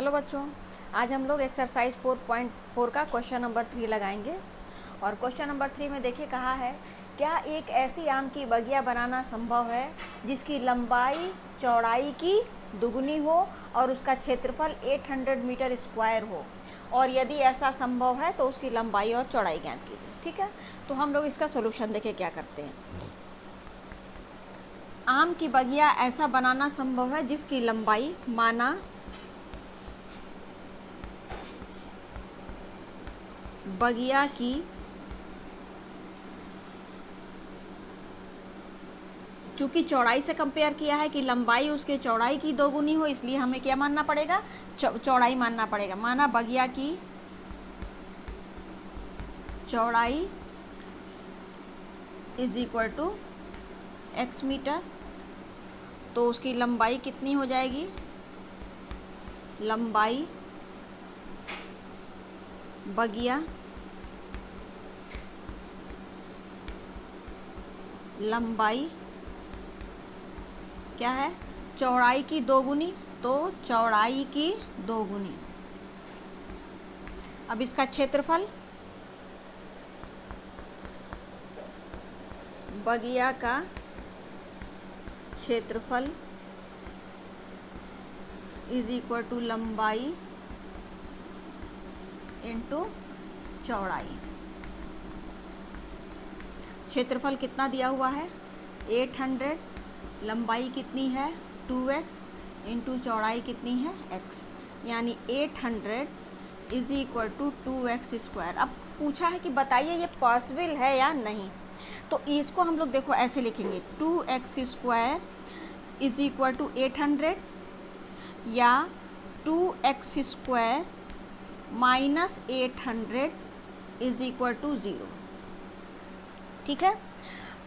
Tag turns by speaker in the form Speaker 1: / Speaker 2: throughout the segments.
Speaker 1: Hello बच्चों, आज हम लोग एक्सरसाइज 4.4 का क्वेश्चन नंबर 3 लगाएंगे। और क्वेश्चन नंबर 3 में देखिए कहा है, क्या एक ऐसी आम की बगिया बनाना संभव है जिसकी लंबाई चौड़ाई की दुगनी हो और उसका क्षेत्रफल 800 मीटर स्क्वायर हो, और यदि ऐसा संभव है तो उसकी लंबाई और चौड़ाई ज्ञात कीजिए। ठीक है, तो हम लोग इसका सोल्यूशन देखें क्या करते हैं। आम की बगिया ऐसा बनाना संभव है जिसकी लंबाई, माना बगिया की चूँकि चौड़ाई से कंपेयर किया है कि लंबाई उसके चौड़ाई की दोगुनी हो, इसलिए हमें क्या मानना पड़ेगा, चौड़ाई मानना पड़ेगा। माना बगिया की चौड़ाई is equal to x metre, तो उसकी लंबाई कितनी हो जाएगी, लंबाई बगिया लंबाई क्या है, चौड़ाई की दोगुनी, तो चौड़ाई की दोगुनी। अब इसका क्षेत्रफल, बगिया का क्षेत्रफल इज इक्वल टू लंबाई इंटू चौड़ाई। क्षेत्रफल कितना दिया हुआ है, 800, लंबाई कितनी है 2x, इंटू चौड़ाई कितनी है x, यानी 800 is equal to 2x square. अब पूछा है कि बताइए ये पॉसिबल है या नहीं, तो इसको हम लोग देखो ऐसे लिखेंगे, 2x square is equal to 800 या 2x square minus 800 is equal to 0। ठीक है,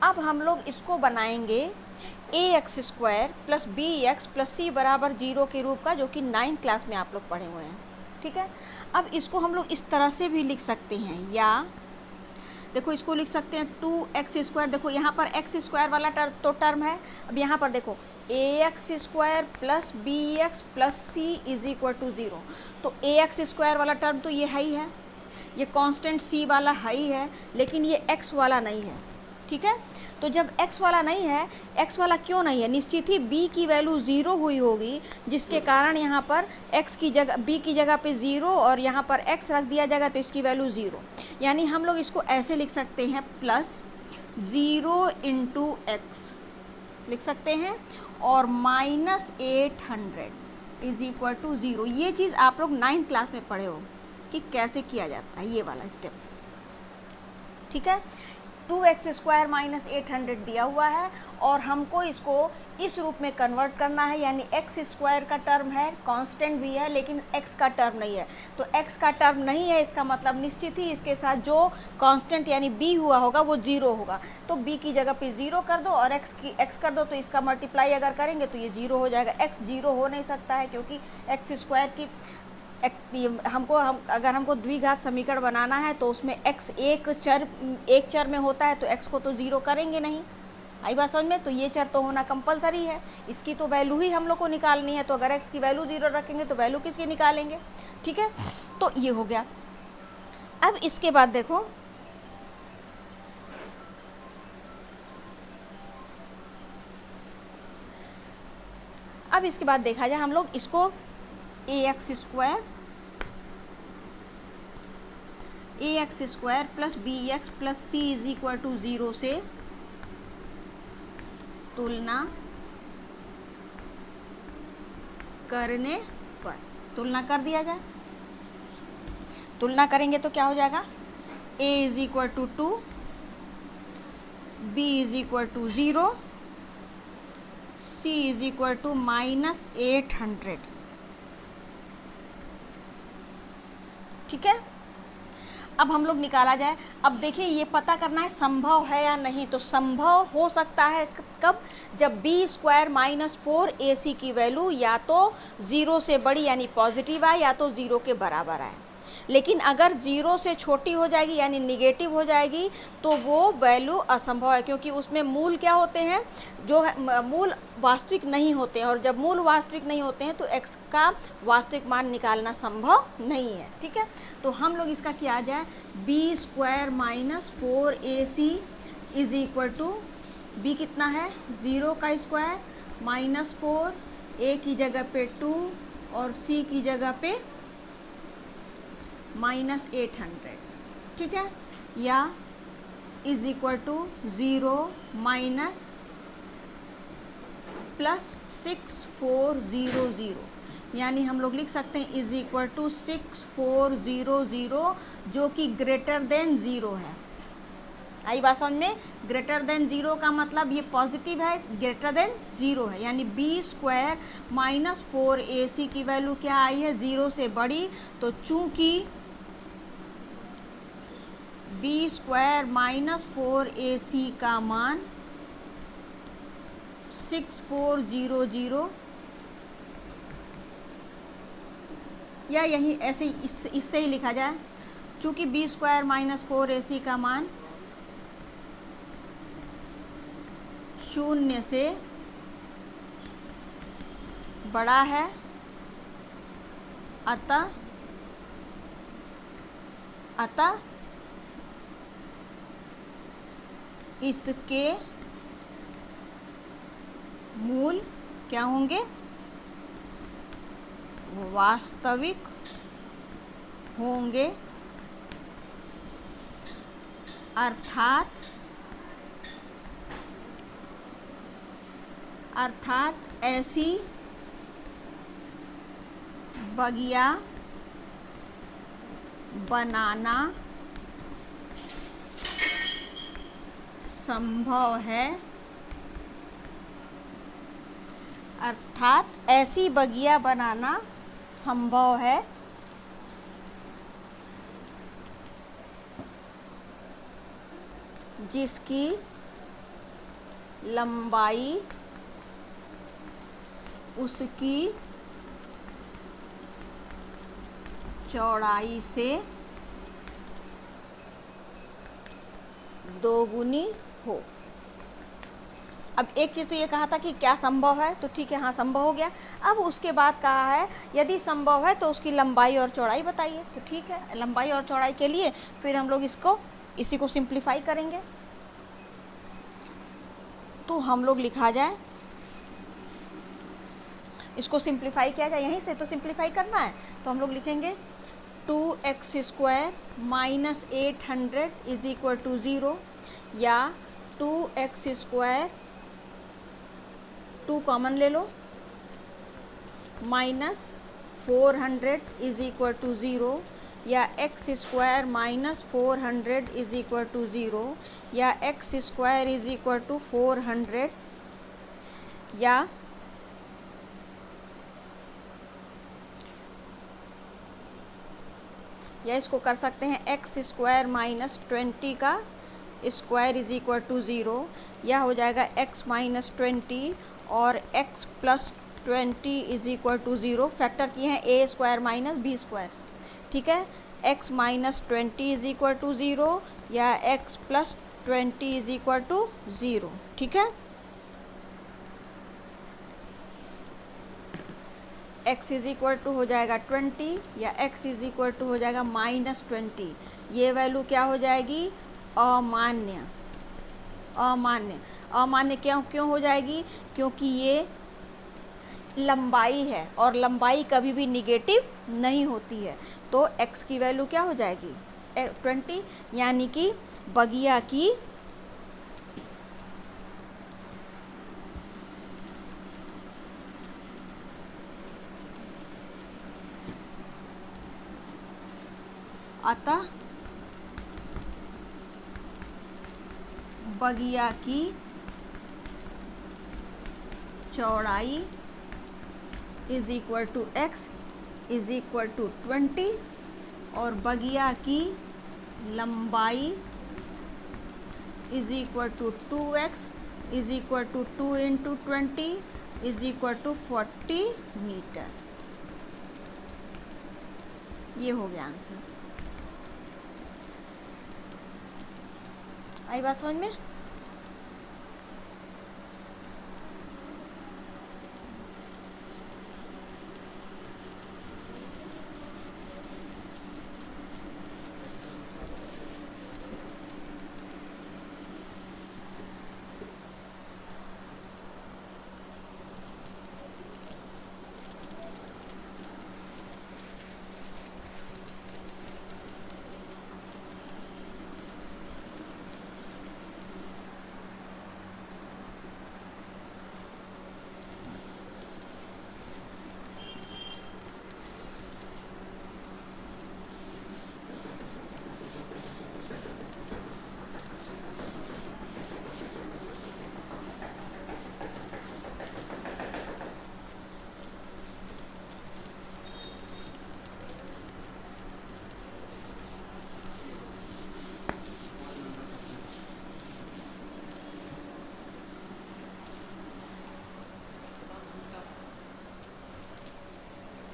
Speaker 1: अब हम लोग इसको बनाएंगे ax square plus B x plus C बराबर 0 के रूप का, जो कि 9th क्लास में आप लोग पढ़े हुए हैं। ठीक है, अब इसको हम लोग इस तरह से भी लिख सकते हैं, या देखो इसको लिख सकते हैं 2x स्क्वायर, देखो यहाँ पर x स्क्वायर वाला टर्म है। अब यहाँ पर देखो ax square plus B x plus C is equal to 0, तो ax स्क्वायर वाला टर्म तो ये है ही है, ये कांस्टेंट c वाला है ही है, लेकिन ये x वाला नहीं है। ठीक है, तो जब x वाला नहीं है, x वाला क्यों नहीं है, निश्चित ही b की वैल्यू 0 हुई होगी, जिसके कारण यहाँ पर x की जगह b की जगह पे 0 और यहाँ पर x रख दिया जाएगा, तो इसकी वैल्यू 0, यानी हम लोग इसको ऐसे लिख सकते हैं, प्लस 0 इंटू एक्स लिख सकते हैं, और माइनस 800 इज इक्वल टू 0। ये चीज़ आप लोग 9th क्लास में पढ़े हो कि कैसे किया जाता है ये वाला स्टेप। ठीक है, 2x स्क्वायर माइनस 800 दिया हुआ है और हमको इसको इस रूप में कन्वर्ट करना है, यानी x स्क्वायर का टर्म है, कांस्टेंट भी है, लेकिन x का टर्म नहीं है। तो x का टर्म नहीं है, इसका मतलब निश्चित ही इसके साथ जो कांस्टेंट यानी b हुआ होगा वो 0 होगा, तो b की जगह पे 0 कर दो और x कर दो, तो इसका मल्टीप्लाई अगर करेंगे तो ये 0 हो जाएगा। x 0 हो नहीं सकता है, क्योंकि x स्क्वायर की अगर हमको द्विघात समीकरण बनाना है तो उसमें x एक चर में होता है, तो x को तो 0 करेंगे नहीं। आई बात समझ में, तो ये चर तो होना कंपलसरी है, इसकी तो वैल्यू ही हम लोग को निकालनी है, तो अगर x की वैल्यू 0 रखेंगे तो वैल्यू किसकी निकालेंगे। ठीक है, तो ये हो गया। अब इसके बाद देखो, अब इसके बाद देखा जाए, हम लोग इसको ax square plus B x plus C is equal to 0 से तुलना करने पर, तुलना कर दिया जाए, तुलना करेंगे तो क्या हो जाएगा, a is equal to 2, b is equal to 0, c is equal to minus 800। ठीक है, अब हम लोग निकाला जाए। अब देखिए ये पता करना है संभव है या नहीं, तो संभव हो सकता है कब, जब b स्क्वायर माइनस 4ac की वैल्यू या तो 0 से बड़ी यानी पॉजिटिव आए, या तो 0 के बराबर आए। लेकिन अगर 0 से छोटी हो जाएगी यानी निगेटिव हो जाएगी तो वो वैल्यू असंभव है, क्योंकि उसमें मूल क्या होते हैं, जो है मूल वास्तविक नहीं होते हैं, और जब मूल वास्तविक नहीं होते हैं तो x का वास्तविक मान निकालना संभव नहीं है। ठीक है, तो हम लोग इसका किया जाए b² minus 4ac is equal to b कितना है 0 का स्क्वायर माइनस 4, a की जगह पे 2 और c की जगह पे माइनस 800। ठीक है, या is equal to 0 minus plus 6400, यानी हम लोग लिख सकते हैं इज इक्वल टू 6400 जो कि ग्रेटर देन 0 है। आई बात समझ में? ग्रेटर देन 0 का मतलब ये पॉजिटिव है, ग्रेटर देन 0 है, यानी b² माइनस 4ac की वैल्यू क्या आई है 0 से बड़ी। तो चूंकि b² माइनस 4ac का मान 6400 या यही ऐसे इससे ही लिखा जाए, चूंकि b² माइनस 4ac का मान 0 से बड़ा है, अतः इसके मूल क्या होंगे, वास्तविक होंगे, अर्थात ऐसी बगिया बनाना संभव है, अर्थात ऐसी बगिया बनाना संभव है जिसकी लंबाई उसकी चौड़ाई से दोगुनी हो। अब एक चीज़ तो ये कहा था कि क्या संभव है, तो ठीक है, हाँ संभव हो गया। अब उसके बाद कहा है यदि संभव है तो उसकी लंबाई और चौड़ाई बताइए। तो ठीक है, लंबाई और चौड़ाई के लिए फिर हम लोग इसी को सिंप्लीफाई करेंगे। तो हम लोग लिखा जाए, इसको सिंप्लीफाई किया जाए, यहीं से तो सिंप्लीफाई करना है। तो हम लोग लिखेंगे 2x² minus 800 is equal to 0, या 2x², 2 कॉमन ले लो, माइनस 400 इज इक्वल टू 0, या x² minus 400 is equal to 0, या x² इज इक्वल टू 400, या इसको कर सकते हैं x² माइनस 20 का स्क्वायर इज इक्वल टू 0, या हो जाएगा x माइनस 20 और x plus 20 is equal to 0। Factor किए हैं a² माइनस b²। ठीक है, x minus 20 is equal to 0 या x plus 20 is equal to 0। ठीक है, x इज इक्वल टू हो जाएगा 20 या x इज इक्वल टू हो जाएगा माइनस 20। ये वैल्यू क्या हो जाएगी, अमान्य। अमान्य क्यों हो जाएगी, क्योंकि ये लंबाई है और लंबाई कभी भी निगेटिव नहीं होती है। तो x की वैल्यू क्या हो जाएगी 20, यानी कि बगिया की अतः बगिया की चौड़ाई is equal to x is equal to 20 और बगिया की लंबाई is equal to 2x is equal to 2 into 20 is equal to 40 metre. ये हो गया आंसर। आई बात समझ में?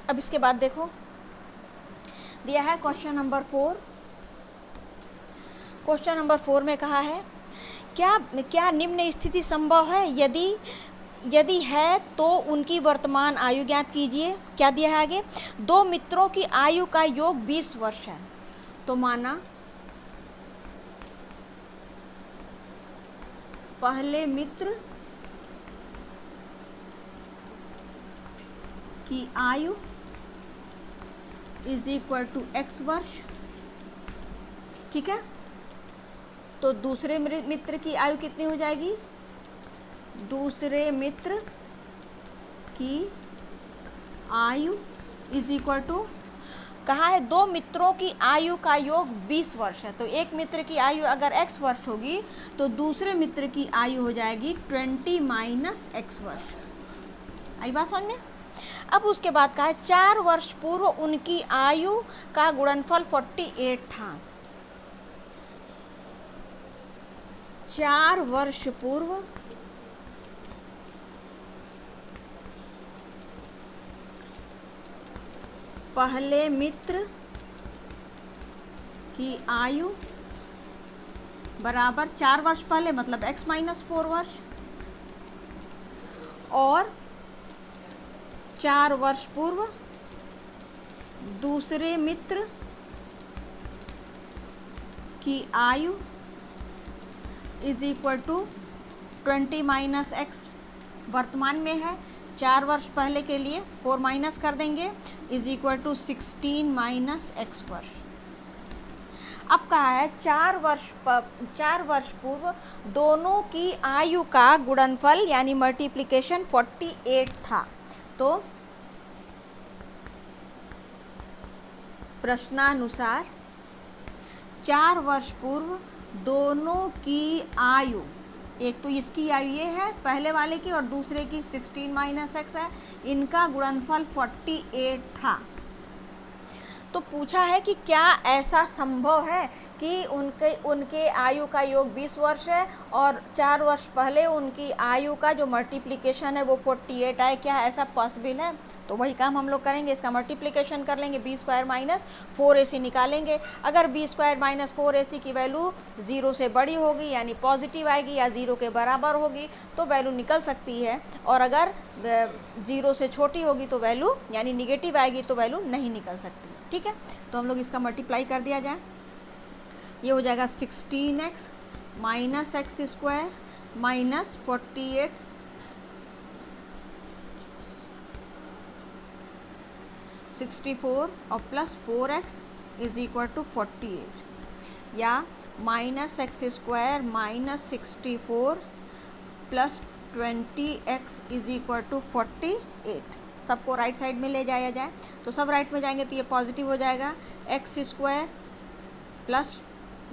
Speaker 1: अब इसके बाद देखो, दिया है क्वेश्चन नंबर 4। क्वेश्चन नंबर 4 में कहा है क्या निम्न स्थिति संभव है, यदि है तो उनकी वर्तमान आयु ज्ञात कीजिए। क्या दिया है आगे? दो मित्रों की आयु का योग 20 वर्ष है। तो माना पहले मित्र की आयु इज इक्वल टू x वर्ष, ठीक है। तो दूसरे मित्र की आयु कितनी हो जाएगी? दूसरे मित्र की आयु इज इक्वल टू, कहा है दो मित्रों की आयु का योग 20 वर्ष है। तो एक मित्र की आयु अगर x वर्ष होगी तो दूसरे मित्र की आयु हो जाएगी 20 माइनस x वर्ष। आई बात समझ में? अब उसके बाद कहा है 4 वर्ष पूर्व उनकी आयु का गुणनफल 48 था। 4 वर्ष पूर्व पहले मित्र की आयु बराबर 4 वर्ष पहले मतलब x माइनस 4 वर्ष, और 4 वर्ष पूर्व दूसरे मित्र की आयु is equal to 20 minus x. वर्तमान में है, 4 वर्ष पहले के लिए 4 माइनस कर देंगे, is equal to 16 minus x वर्ष। अब कहा है 4 वर्ष पूर्व दोनों की आयु का गुणनफल यानी मल्टीप्लिकेशन 48 था। तो प्रश्नानुसार 4 वर्ष पूर्व दोनों की आयु, एक तो इसकी आयु ये है पहले वाले की और दूसरे की 16 माइनस एक्स है, इनका गुणनफल 48 था। तो पूछा है कि क्या ऐसा संभव है कि उनके आयु का योग 20 वर्ष है और 4 वर्ष पहले उनकी आयु का जो मल्टीप्लिकेशन है वो 48 आए। क्या ऐसा पॉसिबल है? तो वही काम हम लोग करेंगे, इसका मल्टीप्लिकेशन कर लेंगे, बी स्क्वायर माइनस 4ac निकालेंगे। अगर बी स्क्वायर माइनस 4ac की वैल्यू 0 से बड़ी होगी यानी पॉजिटिव आएगी या 0 के बराबर होगी तो वैल्यू निकल सकती है, और अगर 0 से छोटी होगी तो वैल्यू यानी निगेटिव आएगी तो वैल्यू नहीं निकल सकती। ठीक है, तो हम लोग इसका मल्टीप्लाई कर दिया जाए, ये हो जाएगा 16x minus x square minus 48 64 और plus 4x is equal to 48, या minus x square minus 64 plus 20x is equal to 48। सबको राइट साइड में ले जाया जाए तो सब राइट में जाएंगे तो ये पॉजिटिव हो जाएगा, एक्स स्क्वायर प्लस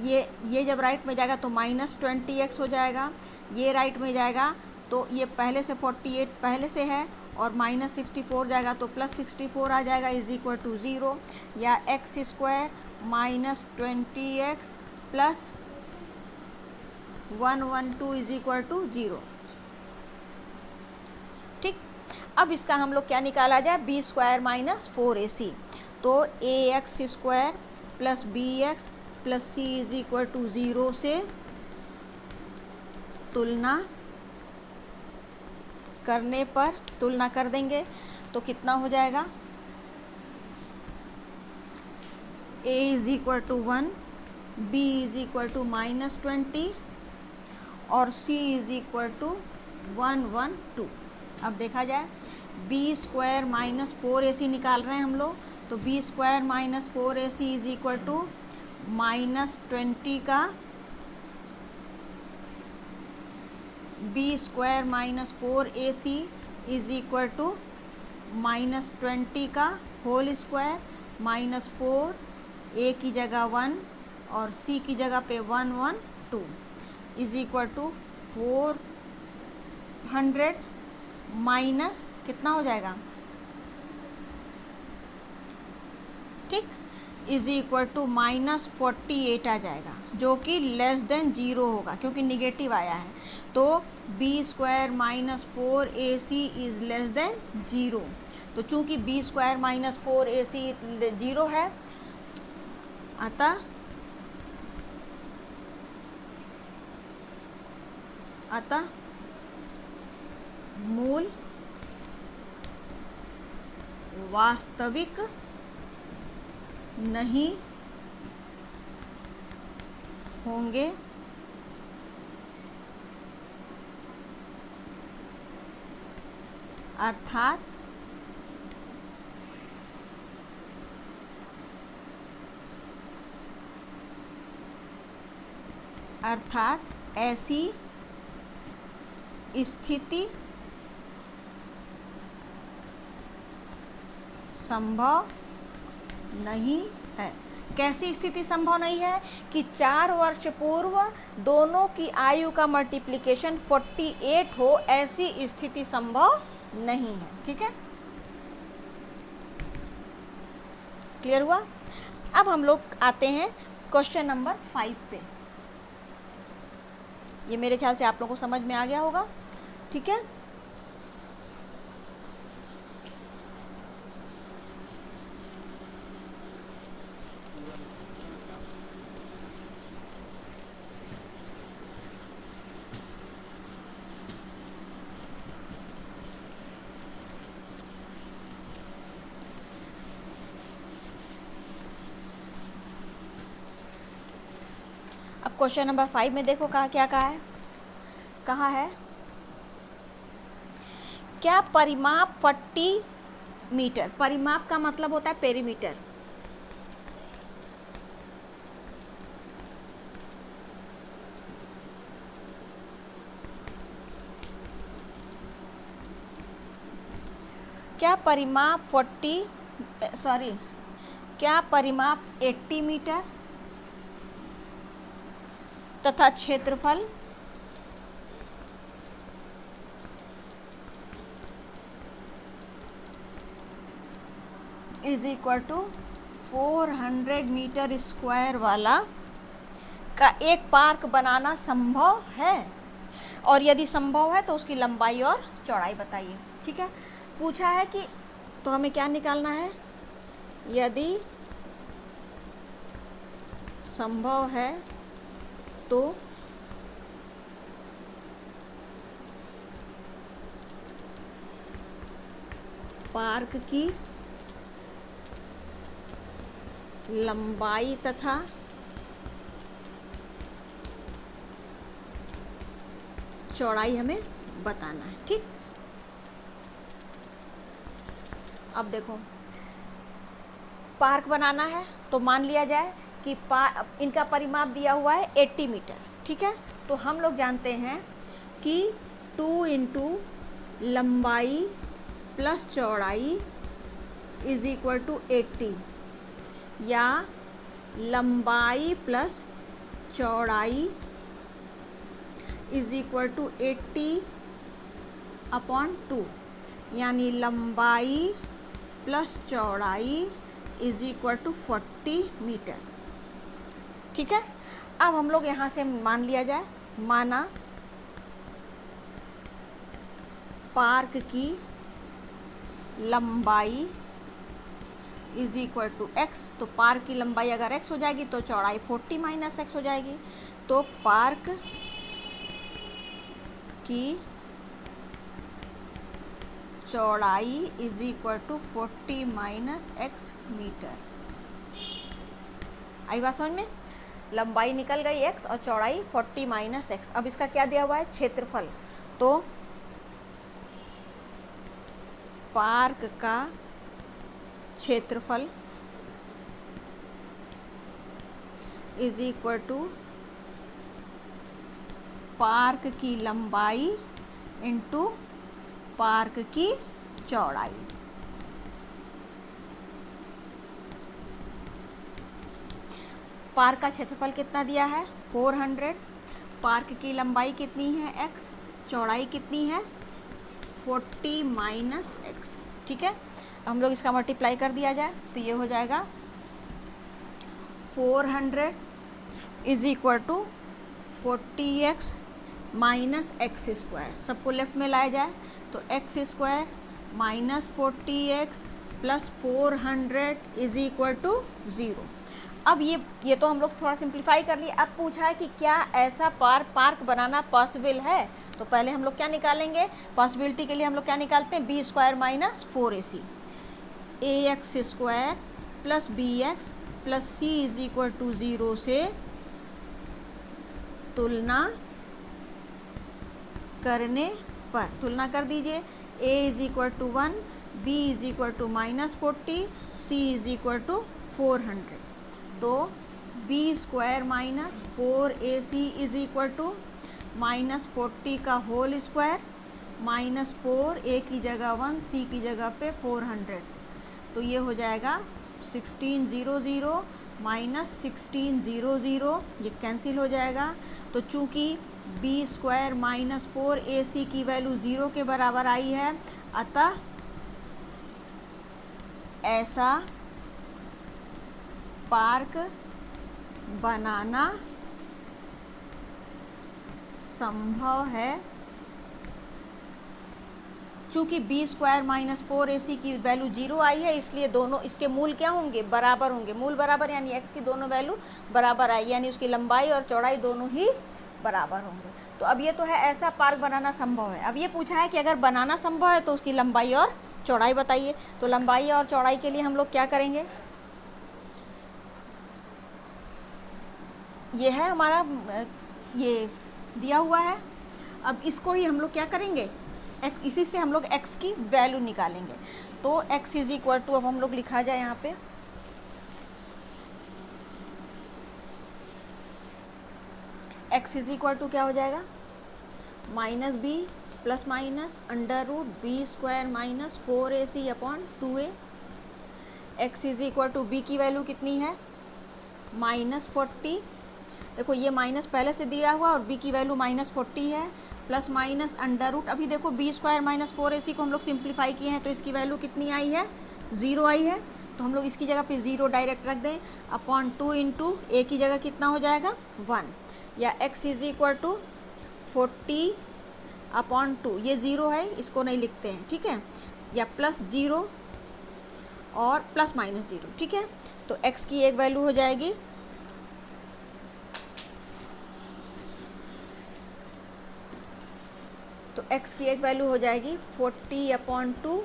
Speaker 1: ये जब राइट में जाएगा तो माइनस 20x हो जाएगा, ये राइट में जाएगा तो ये पहले से 48 पहले से है और माइनस 64 जाएगा तो प्लस 64 आ जाएगा इज इक्वल टू 0, या x square minus 20x plus 112 is equal to 0। ठीक, अब इसका हम लोग क्या निकाला जाए, बी स्क्वायर माइनस 4ac। तो A x square plus B x plus C is equal to 0 से तुलना करने पर तुलना कर देंगे तो कितना हो जाएगा, a is equal to 1, b is equal to -20 और c इज इक्वल टू 112। अब देखा जाए b स्क्वायर माइनस 4ac निकाल रहे हैं हम लोग, तो b square minus 4ac is equal to -20 का b square minus 4ac is equal to -20 का होल स्क्वायर माइनस 4, a की जगह 1 और c की जगह पे 112 इज इक्वल टू 400 माइनस कितना हो जाएगा, ठीक, इज इक्वल टू -48 आ जाएगा, जो कि लेस देन 0 होगा क्योंकि निगेटिव आया है। तो b square minus 4ac is less than 0। तो चूंकि b स्क्वायर माइनस 4ac 0 है, अतः मूल वास्तविक नहीं होंगे, अर्थात ऐसी स्थिति संभव नहीं है। कैसी स्थिति संभव नहीं है कि 4 वर्ष पूर्व दोनों की आयु का मल्टीप्लिकेशन 48 हो, ऐसी स्थिति संभव नहीं है। ठीक है, क्लियर हुआ। अब हम लोग आते हैं क्वेश्चन नंबर 5 पे। ये मेरे ख्याल से आप लोगों को समझ में आ गया होगा। ठीक है, अब क्वेश्चन नंबर 5 में देखो क्या कहा है क्या परिमाप 40 मीटर, परिमाप का मतलब होता है पेरीमीटर, क्या परिमाप 80 मीटर तथा क्षेत्रफल is equal to 400 metre square वाला का एक पार्क बनाना संभव है, और यदि संभव है तो उसकी लंबाई और चौड़ाई बताइए। ठीक है, पूछा है कि तो हमें क्या निकालना है, यदि संभव है तो पार्क की लंबाई तथा चौड़ाई हमें बताना है। ठीक, अब देखो पार्क बनाना है तो मान लिया जाए कि इनका परिमाप दिया हुआ है 80 मीटर। ठीक है, तो हम लोग जानते हैं कि 2 इंटू लंबाई प्लस चौड़ाई इज इक्वल टू 80, या लंबाई प्लस चौड़ाई इज इक्वल टू 80/2, यानी लंबाई प्लस चौड़ाई इज इक्वल टू 40 मीटर। ठीक है, अब हम लोग यहाँ से मान लिया जाए, माना पार्क की लंबाई इज इक्वल टू एक्स। तो पार्क की लंबाई अगर एक्स हो जाएगी तो चौड़ाई 40 माइनस एक्स हो जाएगी। तो पार्क की चौड़ाई is equal to 40 minus X meter. आई बात समझ में? लंबाई निकल गई एक्स और चौड़ाई 40 माइनस एक्स। अब इसका क्या दिया हुआ है? क्षेत्रफल। तो पार्क का क्षेत्रफल इज इक्वल टू पार्क की लंबाई इंटू पार्क की चौड़ाई। पार्क का क्षेत्रफल कितना दिया है? 400। पार्क की लंबाई कितनी है? x। चौड़ाई कितनी है? 40 माइनस एक्स। ठीक है, हम लोग इसका मल्टीप्लाई कर दिया जाए तो ये हो जाएगा 400 is equal to 40x minus x square. सबको लेफ्ट में लाया जाए तो x square minus 40x plus 400 is equal to 0। अब ये तो हम लोग थोड़ा सिंप्लीफाई कर लिए। अब पूछा है कि क्या ऐसा पार्क बनाना पॉसिबल है, तो पहले हम लोग क्या निकालेंगे? पॉसिबिलिटी के लिए हम लोग क्या निकालते हैं? B square minus 4ac। A x square plus B x plus C is equal to 0 से तुलना करने पर, तुलना कर दीजिए। a is equal to 1, b is equal to minus 40, c is equal to 400। तो b square minus 4ac is equal to minus 40 का whole square minus 4, a की जगह 1, c की जगह पे 400। तो ये हो जाएगा 1600 माइनस 1600, ये कैंसिल हो जाएगा। तो चूँकि बी स्क्वायर माइनस 4ac की वैल्यू 0 के बराबर आई है, अतः ऐसा पार्क बनाना संभव है। चूँकि बी स्क्वायर माइनस 4ac की वैल्यू 0 आई है, इसलिए दोनों इसके मूल क्या होंगे? बराबर होंगे। मूल बराबर यानी x की दोनों वैल्यू बराबर आई, यानी उसकी लंबाई और चौड़ाई दोनों ही बराबर होंगे। तो अब ये तो है ऐसा पार्क बनाना संभव है। अब ये पूछा है कि अगर बनाना संभव है तो उसकी लंबाई और चौड़ाई बताइए। तो लंबाई और चौड़ाई के लिए हम लोग क्या करेंगे? ये है हमारा, ये दिया हुआ है। अब इसको ही हम लोग क्या करेंगे? इसी से हम लोग x की वैल्यू निकालेंगे। तो x इज इक्वल टू, अब हम लोग लिखा जाए यहाँ पे, x इज इक्वल टू क्या हो जाएगा? Minus b plus minus under root b square minus 4ac upon 2a। x is equal to b की वैल्यू कितनी है? माइनस 40। देखो ये माइनस पहले से दिया हुआ और b की वैल्यू माइनस 40 है, प्लस माइनस अंडर रूट। अभी देखो बी स्क्वायर माइनस 4ac को हम लोग सिंप्लीफाई किए हैं तो इसकी वैल्यू कितनी आई है? 0 आई है। तो हम लोग इसकी जगह पे 0 डायरेक्ट रख दें, अपॉन 2 इंटू ए की जगह कितना हो जाएगा? 1। या x is equal to 40 upon 2, ये 0 है, इसको नहीं लिखते हैं, ठीक है, या प्लस 0 और प्लस माइनस 0, ठीक है। तो x की एक वैल्यू हो जाएगी तो x की एक वैल्यू हो जाएगी 40 अपॉन 2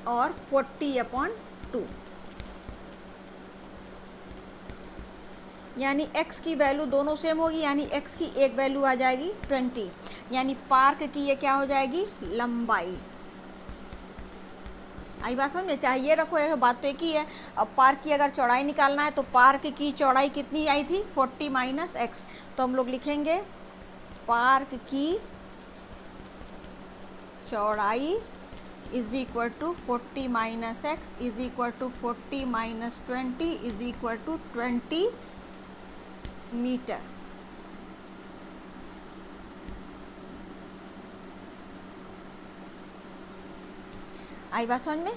Speaker 1: और 40 अपॉन 2, यानी x की वैल्यू दोनों सेम होगी, यानी x की एक वैल्यू आ जाएगी 20, यानी पार्क की ये क्या हो जाएगी? लंबाई। आई बात समझ में? चाहे ये रखो या बात तो एक ही है। अब पार्क की अगर चौड़ाई निकालना है तो पार्क की चौड़ाई कितनी आई थी? 40 माइनस एक्स। तो हम लोग लिखेंगे पार्क की चौड़ाई is equal to 40 minus X is equal to 40 minus 20 is equal to 20 meter. आई बात समझ में?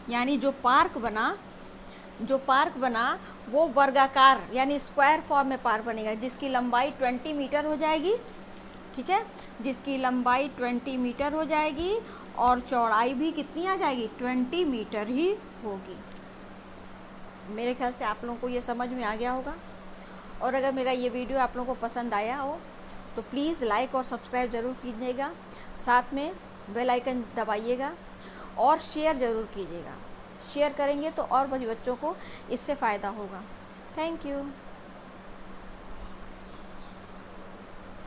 Speaker 1: यानी जो पार्क बना वो वर्गाकार यानी स्क्वायर फॉर्म में पार्क बनेगा, जिसकी लंबाई 20 मीटर हो जाएगी। ठीक है, जिसकी लंबाई 20 मीटर हो जाएगी और चौड़ाई भी कितनी आ जाएगी, 20 मीटर ही होगी। मेरे ख्याल से आप लोगों को ये समझ में आ गया होगा। और अगर मेरा ये वीडियो आप लोगों को पसंद आया हो तो प्लीज़ लाइक और सब्सक्राइब ज़रूर कीजिएगा, साथ में बेल आइकन दबाइएगा और शेयर ज़रूर कीजिएगा। शेयर करेंगे तो और भी बच्चों को इससे फ़ायदा होगा। Thank you.